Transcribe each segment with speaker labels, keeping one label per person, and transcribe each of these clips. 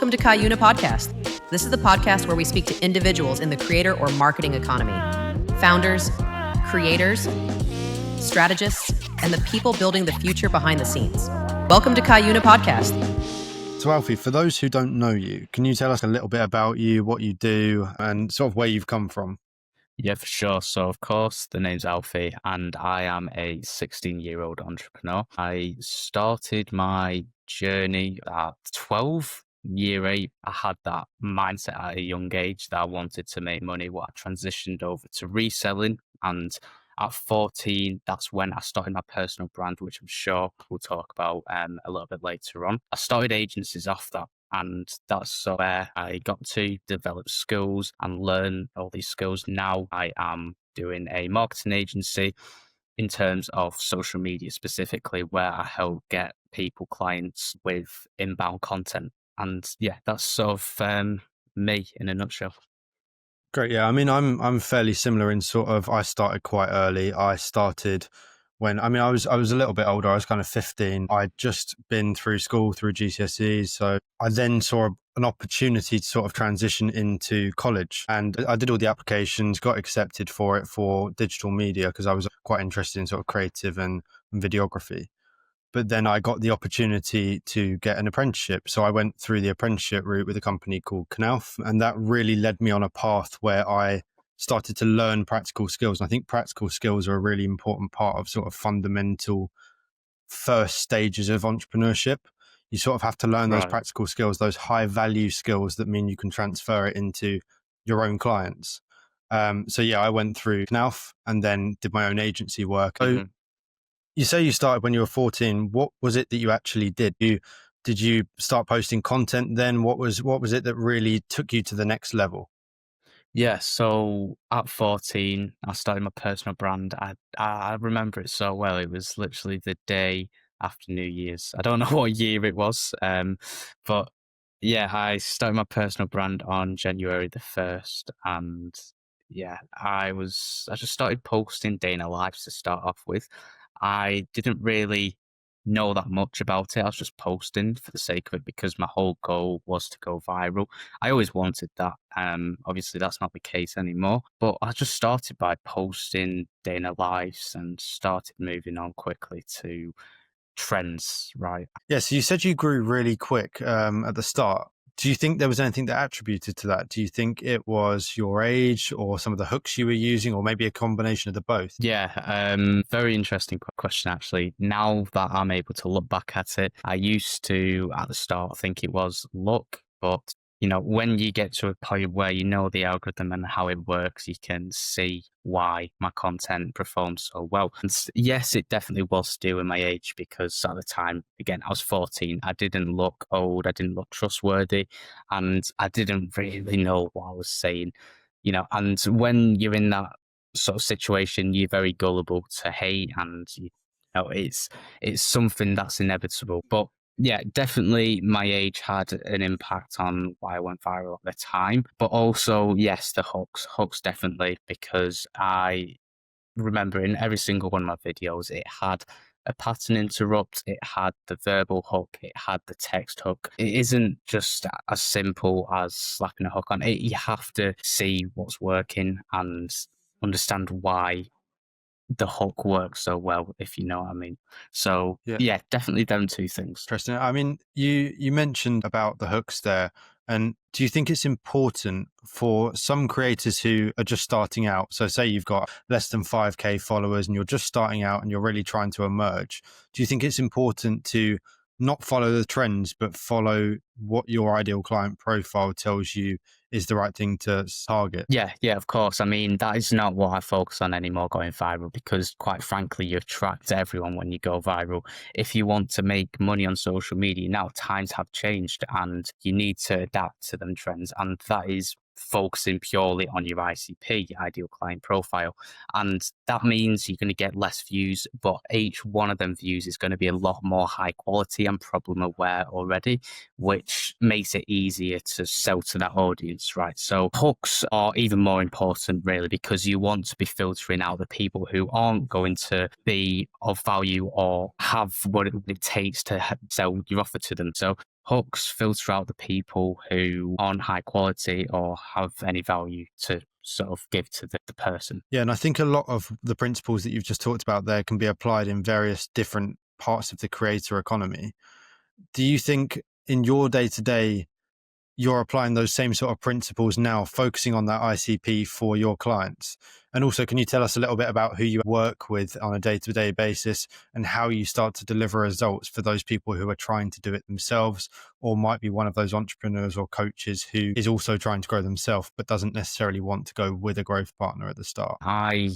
Speaker 1: Welcome to KYOUNA podcast. This is the podcast where we speak to individuals in the creator or marketing economy, founders, creators, strategists, and the people building the future behind the scenes. Welcome to KYOUNA podcast.
Speaker 2: So Alfie, for those who don't know you, can you tell us a little bit about you, what you do, and sort of where you've come from?
Speaker 3: Yeah, for sure. So, of course, the name's Alfie, and I am a 16-year-old entrepreneur. I started my journey at 12. Year 8, I had that mindset at a young age that I wanted to make money. I transitioned over to reselling, and at 14, that's when I started my personal brand, which I'm sure we'll talk about a little bit later on. I started agencies off that, and that's where I got to develop skills and learn all these skills. Now I am doing a marketing agency in terms of social media specifically, where I help get people, clients with inbound content. And yeah, that's sort of me in a nutshell.
Speaker 2: Great. Yeah. I mean, I'm fairly similar in sort of, I started quite early. I started when, I was a little bit older. I was kind of 15. I'd just been through school, through GCSEs. So I then saw an opportunity to sort of transition into college, and I did all the applications, got accepted for it for digital media because I was quite interested in sort of creative and videography. But then I got the opportunity to get an apprenticeship. So I went through the apprenticeship route with a company called KYOUNA, and that really led me on a path where I started to learn practical skills. And I think practical skills are a really important part of sort of fundamental first stages of entrepreneurship. You sort of have to learn those practical skills, those high value skills that mean you can transfer it into your own clients. So yeah, I went through KYOUNA and then did my own agency work. So you say you started when you were 14. What was it that you actually did? Did you start posting content then? What was it that really took you to the next level?
Speaker 3: Yeah, so at 14, I started my personal brand. I remember it so well. It was literally the day after New Year's. I don't know what year it was, but yeah, I started my personal brand on January the 1st, and yeah, I just started posting day in a life to start off with. I didn't really know that much about it. I was just posting for the sake of it because my whole goal was to go viral. I always wanted that. Obviously, that's not the case anymore. But I just started by posting day in a lives and started moving on quickly to trends, right?
Speaker 2: Yeah, so you said you grew really quick at the start. Do you think there was anything that attributed to that? Do you think it was your age or some of the hooks you were using, or maybe a combination of the both?
Speaker 3: Yeah, very interesting question, actually. Now that I'm able to look back at it, I used to, at the start, think it was luck, but when you get to a point where you know the algorithm and how it works, you can see why my content performs so well. And yes, it definitely was to do with my age, because at the time, again, I was 14. I didn't look old. I didn't look trustworthy, and I didn't really know what I was saying, and when you're in that sort of situation, you're very gullible to hate, and it's something that's inevitable. But yeah, definitely my age had an impact on why I went viral at the time. But also, yes, the hooks definitely, because I remember in every single one of my videos, it had a pattern interrupt, it had the verbal hook, it had the text hook. It isn't just as simple as slapping a hook on it. You have to see what's working and understand why the hook works so well, if you know what I mean. So yeah, definitely them two things.
Speaker 2: Interesting. I mean, you mentioned about the hooks there, and do you think it's important for some creators who are just starting out? So say you've got less than 5K followers and you're just starting out and you're really trying to emerge. Do you think it's important to not follow the trends, but follow what your ideal client profile tells you is the right thing to target?
Speaker 3: Yeah, of course. I mean, that is not what I focus on anymore, going viral, because quite frankly, you attract everyone when you go viral. If you want to make money on social media now, times have changed and you need to adapt to them trends. And that is focusing purely on your ICP, your ideal client profile. And that means you're going to get less views, but each one of them views is going to be a lot more high quality and problem aware already, which makes it easier to sell to that audience, right? So hooks are even more important, really, because you want to be filtering out the people who aren't going to be of value or have what it takes to sell your offer to them. So hooks, filter out the people who aren't high quality or have any value to sort of give to the person.
Speaker 2: Yeah, and I think a lot of the principles that you've just talked about there can be applied in various different parts of the creator economy. Do you think in your day-to-day, you're applying those same sort of principles now, focusing on that ICP for your clients? And also, can you tell us a little bit about who you work with on a day-to-day basis and how you start to deliver results for those people who are trying to do it themselves, or might be one of those entrepreneurs or coaches who is also trying to grow themselves but doesn't necessarily want to go with a growth partner at the start?
Speaker 3: I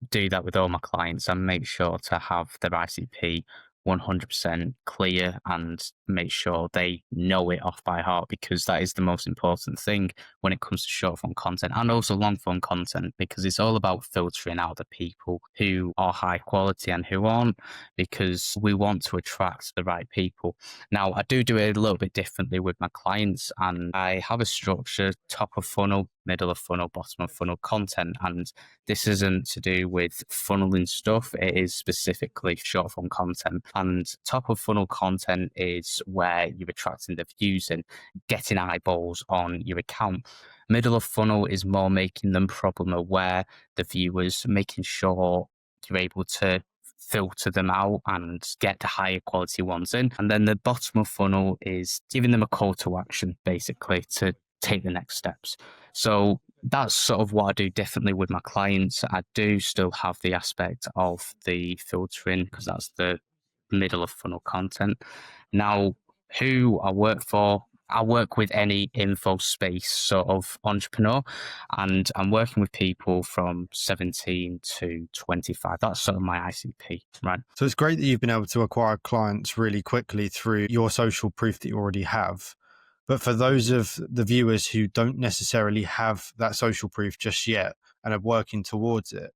Speaker 3: do that with all my clients and make sure to have their ICP 100% clear and make sure they know it off by heart, because that is the most important thing when it comes to short form content and also long form content, because it's all about filtering out the people who are high quality and who aren't, because we want to attract the right people. Now, I do it a little bit differently with my clients, and I have a structure: top of funnel, middle of funnel, bottom of funnel content. And this isn't to do with funneling stuff. It is specifically short form content. And top of funnel content is where you're attracting the views and getting eyeballs on your account. Middle of funnel is more making them problem aware, the viewers, making sure you're able to filter them out and get the higher quality ones in. And then the bottom of funnel is giving them a call to action, basically, to take the next steps. So that's sort of what I do differently with my clients. I do still have the aspect of the filtering, because that's the middle of funnel content. Now, who I work for, I work with any info space sort of entrepreneur, and I'm working with people from 17 to 25. That's sort of my ICP, right?
Speaker 2: So it's great that you've been able to acquire clients really quickly through your social proof that you already have. But for those of the viewers who don't necessarily have that social proof just yet and are working towards it,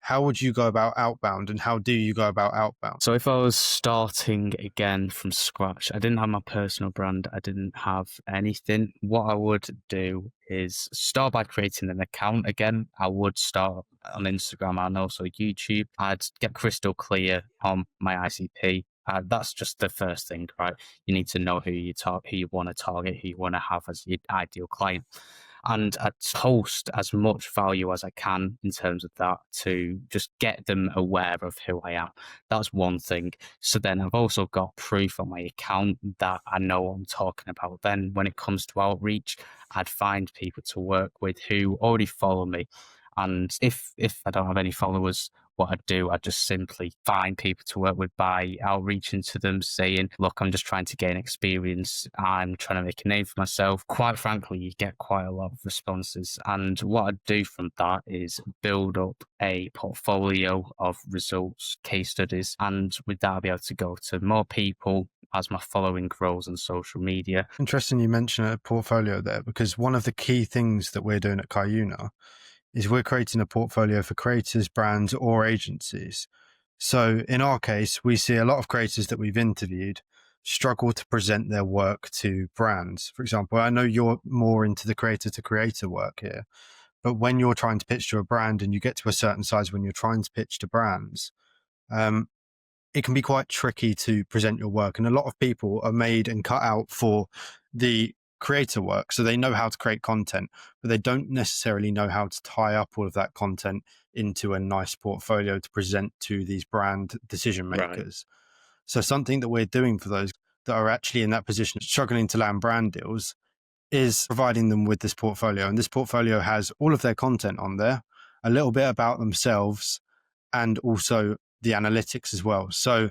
Speaker 2: how would you go about outbound, and how do you go about outbound?
Speaker 3: So if I was starting again from scratch, I didn't have my personal brand, I didn't have anything, what I would do is start by creating an account again. I would start on Instagram and also YouTube. I'd get crystal clear on my ICP. That's just the first thing, right? You need to know who you want to target, who you want to have as your ideal client. And I post as much value as I can in terms of that to just get them aware of who I am. That's one thing. So then I've also got proof on my account that I know what I'm talking about. Then when it comes to outreach, I'd find people to work with who already follow me. And if I don't have any followers, what I'd do, I'd just simply find people to work with by outreaching to them, saying, look, I'm just trying to gain experience. I'm trying to make a name for myself. Quite frankly, you get quite a lot of responses. And what I'd do from that is build up a portfolio of results, case studies. And with that, I'll be able to go to more people as my following grows on social media.
Speaker 2: Interesting you mention a portfolio there, because one of the key things that we're doing at KYOUNA is we're creating a portfolio for creators, brands, or agencies. So in our case, we see a lot of creators that we've interviewed struggle to present their work to brands. For example, I know you're more into the creator to creator work here, but when you're trying to pitch to a brand and you get to a certain size when you're trying to pitch to brands, it can be quite tricky to present your work. And a lot of people are made and cut out for the creator work. So they know how to create content, but they don't necessarily know how to tie up all of that content into a nice portfolio to present to these brand decision makers. Right. So something that we're doing for those that are actually in that position, struggling to land brand deals, is providing them with this portfolio. And this portfolio has all of their content on there, a little bit about themselves, and also the analytics as well. So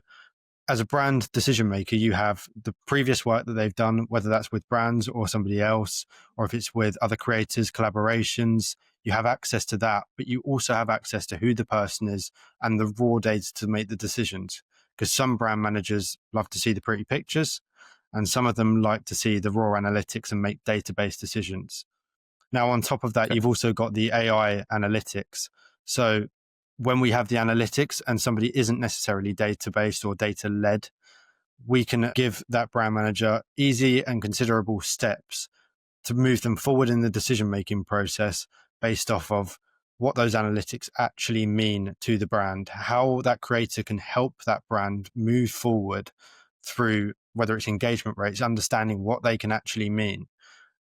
Speaker 2: as a brand decision maker, you have the previous work that they've done, whether that's with brands or somebody else, or if it's with other creators, collaborations, you have access to that, but you also have access to who the person is and the raw data to make the decisions. Because some brand managers love to see the pretty pictures, and some of them like to see the raw analytics and make database decisions. Now, on top of that, You've also got the AI analytics. So when we have the analytics and somebody isn't necessarily data-based or data-led, we can give that brand manager easy and considerable steps to move them forward in the decision-making process based off of what those analytics actually mean to the brand, how that creator can help that brand move forward through whether it's engagement rates, understanding what they can actually mean.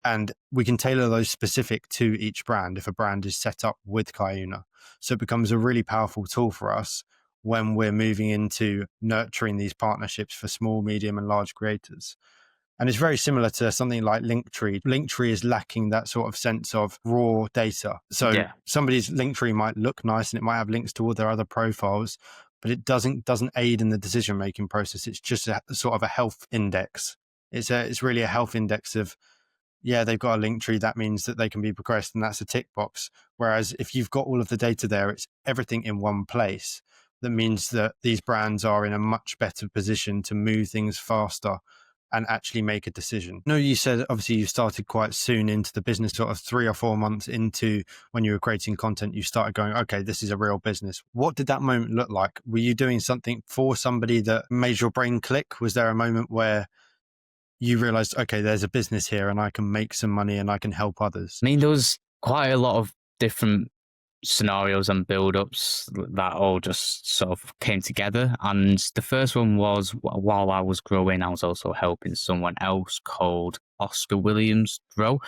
Speaker 2: And we can tailor those specific to each brand if a brand is set up with KYOUNA. So it becomes a really powerful tool for us when we're moving into nurturing these partnerships for small, medium, and large creators. And it's very similar to something like Linktree. Linktree is lacking that sort of sense of raw data. So somebody's Linktree might look nice and it might have links to all their other profiles, but it doesn't aid in the decision-making process. It's just a sort of a health index. It's really a health index of, yeah, they've got a Linktree. That means that they can be progressed, and that's a tick box. Whereas if you've got all of the data there, it's everything in one place. That means that these brands are in a much better position to move things faster and actually make a decision. I know you said, obviously, you started quite soon into the business, sort of 3 or 4 months into when you were creating content, you started going, okay, this is a real business. What did that moment look like? Were you doing something for somebody that made your brain click? Was there a moment where you realized, okay, there's a business here and I can make some money and I can help others?
Speaker 3: I mean, there was quite a lot of different scenarios and build-ups that all just sort of came together. And the first one was, while I was growing, I was also helping someone else called Oscar Williams grow.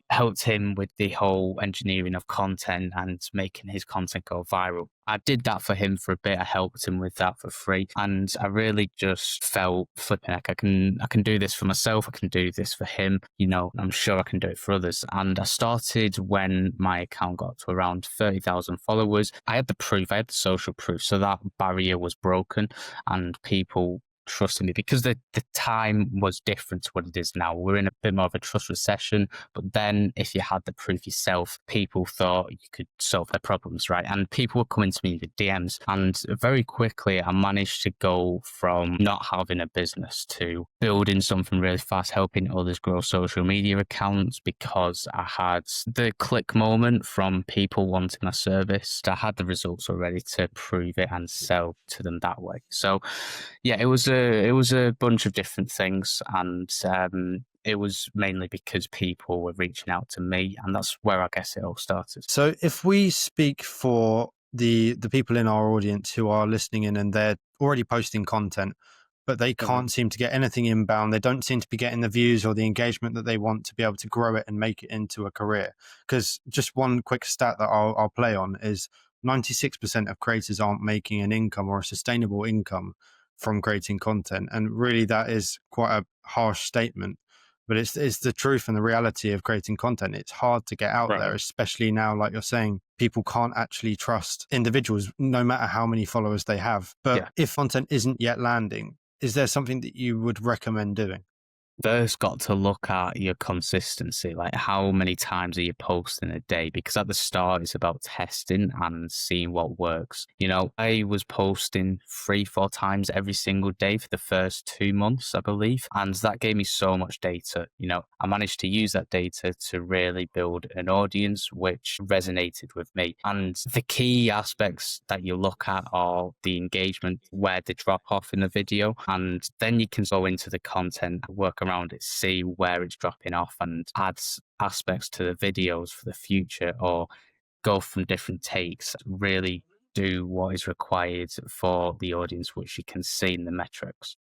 Speaker 3: Helped him with the whole engineering of content and making his content go viral. I did that for him for a bit. I helped him with that for free, and I really just felt flipping like I can do this for myself. I can do this for him. You know, I'm sure I can do it for others. And I started when my account got to around 30,000 followers. I had the proof. I had the social proof, so that barrier was broken, and people trusting me because the time was different to what it is now. We're in a bit more of a trust recession, but then if you had the proof yourself, people thought you could solve their problems, right? And people were coming to me with DMs, and very quickly I managed to go from not having a business to building something really fast, helping others grow social media accounts because I had the click moment from people wanting my service. I had the results already to prove it and sell to them that way. So yeah, it was a bunch of different things, and it was mainly because people were reaching out to me, and that's where I guess it all started.
Speaker 2: So if we speak for the people in our audience who are listening in and they're already posting content, but they can't seem to get anything inbound, they don't seem to be getting the views or the engagement that they want to be able to grow it and make it into a career. Because just one quick stat that I'll play on is 96% of creators aren't making an income or a sustainable income from creating content. And really that is quite a harsh statement, but it's the truth and the reality of creating content. It's hard to get out there, especially now, like you're saying, people can't actually trust individuals no matter how many followers they have. But if content isn't yet landing, is there something that you would recommend doing?
Speaker 3: First got to look at your consistency, like how many times are you posting a day? Because at the start, it's about testing and seeing what works. You know, I was posting 3-4 times every single day for the first 2 months, I believe. And that gave me so much data. You know, I managed to use that data to really build an audience which resonated with me. And the key aspects that you look at are the engagement, where they drop off in the video. And then you can go into the content, work around it, see where it's dropping off, and add aspects to the videos for the future, or go from different takes, really do what is required for the audience, which you can see in the metrics.